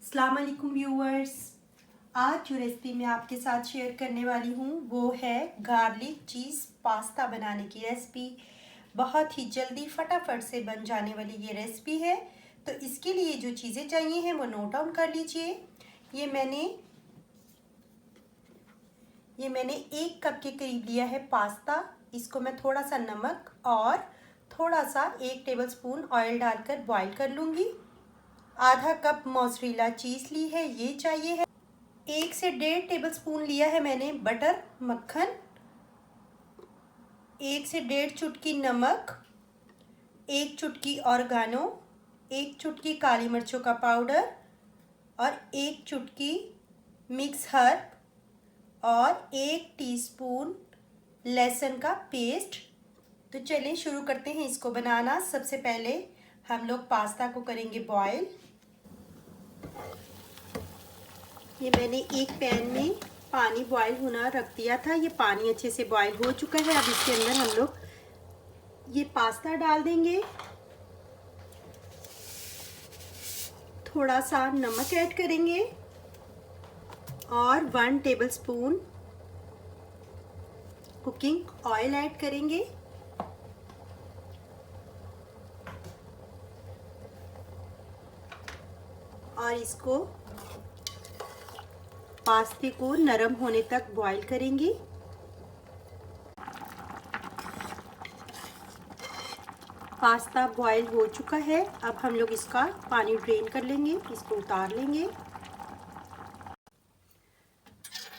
अस्सलाम वालेकुम व्यूअर्स। आज जो रेसिपी मैं आपके साथ शेयर करने वाली हूँ वो है गार्लिक चीज़ पास्ता बनाने की रेसिपी। बहुत ही जल्दी फटाफट से बन जाने वाली ये रेसिपी है। तो इसके लिए जो चीज़ें चाहिए हैं वो नोट डाउन कर लीजिए। ये मैंने 1 कप के करीब लिया है पास्ता। इसको मैं थोड़ा सा नमक और थोड़ा सा 1 टेबलस्पून ऑयल डालकर बॉईल कर लूँगी। आधा कप मोज़रेला चीज़ ली है, ये चाहिए है। 1 से 1.5 टेबलस्पून लिया है मैंने बटर मक्खन। 1 से 1.5 चुटकी नमक, 1 चुटकी ऑरिगेनो, 1 चुटकी काली मिर्चों का पाउडर और 1 चुटकी मिक्स हर्ब और 1 टीस्पून लहसुन का पेस्ट। तो चलिए शुरू करते हैं इसको बनाना। सबसे पहले हम लोग पास्ता को करेंगे बॉईल। ये मैंने एक पैन में पानी बॉईल होना रख दिया था। ये पानी अच्छे से बॉईल हो चुका है। अब इसके अंदर हम लोग ये पास्ता डाल देंगे। थोड़ा सा नमक ऐड करेंगे और 1 टेबलस्पून कुकिंग ऑयल ऐड करेंगे। और इसको पास्ते को नरम होने तक बॉईल करेंगे। पास्ता बॉईल हो चुका है। अब हम लोग इसका पानी ड्रेन कर लेंगे, इसको उतार लेंगे।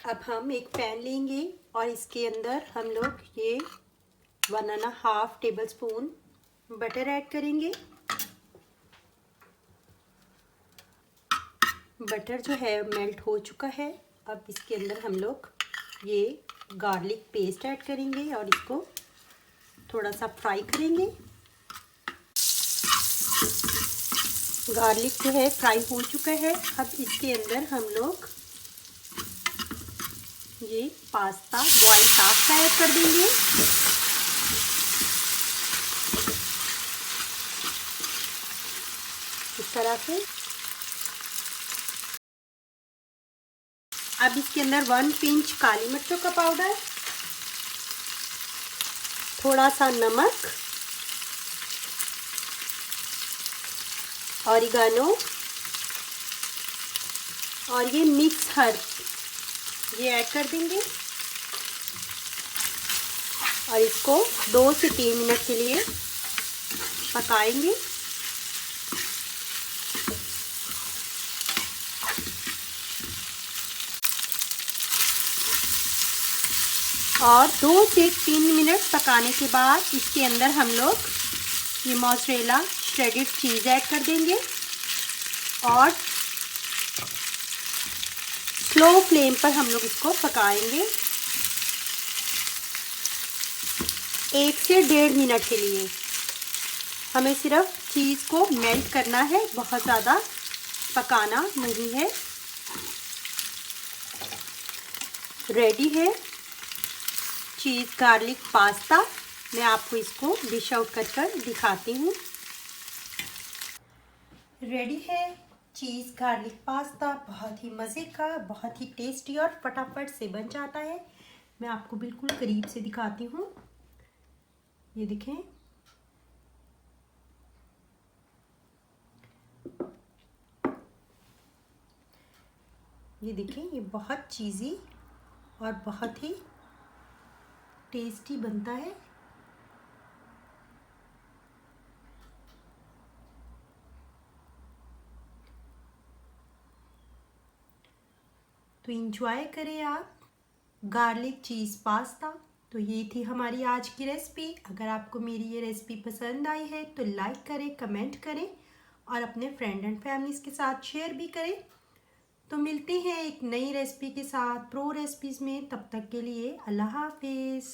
अब हम एक पैन लेंगे और इसके अंदर हम लोग ये 1.5 टेबलस्पून बटर ऐड करेंगे। बटर जो है मेल्ट हो चुका है। अब इसके अंदर हम लोग ये गार्लिक पेस्ट ऐड करेंगे और इसको थोड़ा सा फ्राई करेंगे। गार्लिक जो है फ्राई हो चुका है। अब इसके अंदर हम लोग ये पास्ता बॉइल्ड पास्ता ऐड कर देंगे। इस तरह से। अब इसके अंदर 1 पिंच काली मिर्चों का पाउडर, थोड़ा सा नमक, ऑरिगेनो और ये मिक्स हर्ब ये ऐड कर देंगे और इसको 2 से 3 मिनट के लिए पकाएंगे। और 2 से 3 मिनट पकाने के बाद इसके अंदर हम लोग ये मोज़रेला श्रेडेड चीज़ ऐड कर देंगे और स्लो फ्लेम पर हम लोग इसको पकाएंगे 1 से 1.5 मिनट के लिए। हमें सिर्फ चीज़ को मेल्ट करना है, बहुत ज़्यादा पकाना नहीं है। रेडी है चीज़ गार्लिक पास्ता। मैं आपको इसको डिश आउट कर दिखाती हूँ। रेडी है चीज़ गार्लिक पास्ता। बहुत ही मज़े का, बहुत ही टेस्टी और फटाफट से बन जाता है। मैं आपको बिल्कुल करीब से दिखाती हूँ। ये देखें, ये देखें, ये बहुत चीज़ी और बहुत ही टेस्टी बनता है। तो एंजॉय करें आप गार्लिक चीज़ पास्ता। तो ये थी हमारी आज की रेसिपी। अगर आपको मेरी ये रेसिपी पसंद आई है तो लाइक करें, कमेंट करें और अपने फ्रेंड एंड फैमिलीज़ के साथ शेयर भी करें। तो मिलते हैं एक नई रेसिपी के साथ प्रो रेसिपीज़ में। तब तक के लिए अल्लाह हाफिज़।